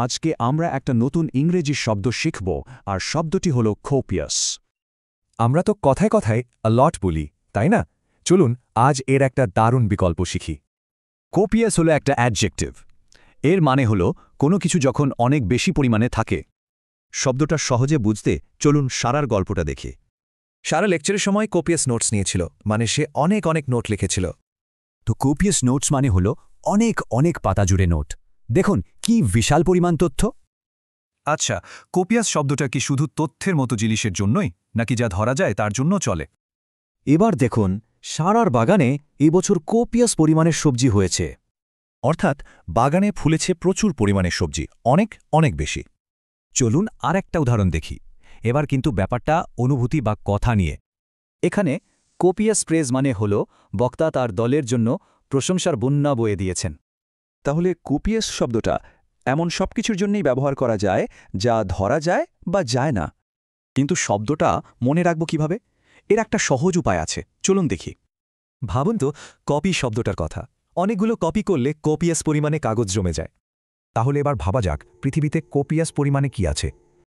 আজকে আমরা একটা নতুন ইংরেজি শব্দ শিখব আর শব্দটি হল কোপিয়াস। আমরা তো কথায় কথায় আ লট বলি, তাই না? চলুন আজ এর একটা দারুণ বিকল্প শিখি। কোপিয়াস হলো একটা অ্যাডজেক্টিভ। এর মানে হল কোনো কিছু যখন অনেক বেশি পরিমাণে থাকে। শব্দটা সহজে বুঝতে চলুন সারার গল্পটা দেখি। সারা লেকচারের সময় কোপিয়াস নোটস নিয়েছিল, মানে সে অনেক অনেক নোট লিখেছিল। তো কোপিয়াস নোটস মানে হল অনেক অনেক পাতা জুড়ে নোট। দেখুন কি বিশাল পরিমাণ তথ্য। আচ্ছা, কোপিয়াস শব্দটা কি শুধু তথ্যের মতো জিনিসের জন্যই, নাকি যা ধরা যায় তার জন্য চলে? এবার দেখুন, সারার বাগানে এবছর কোপিয়াস পরিমাণের সবজি হয়েছে। অর্থাৎ বাগানে ফুলেছে প্রচুর পরিমাণে সবজি, অনেক অনেক বেশি। চলুন আর একটা উদাহরণ দেখি। এবার কিন্তু ব্যাপারটা অনুভূতি বা কথা নিয়ে। এখানে কোপিয়াস প্রেজ মানে হল বক্তা তার দলের জন্য প্রশংসার বন্যা বয়ে দিয়েছেন। তাহলে কোপিয়াস শব্দটা এমন সবকিছুর জন্যই ব্যবহার করা যায় যা ধরা যায় বা যায় না। কিন্তু শব্দটা মনে রাখব কিভাবে? এর একটা সহজ উপায় আছে, চলুন দেখি। ভাবুন তো কপি শব্দটার কথা। অনেকগুলো কপি করলে কোপিয়াস পরিমাণে কাগজ জমে যায়। তাহলে এবার ভাবা যাক পৃথিবীতে কোপিয়াস পরিমাণে কি আছে।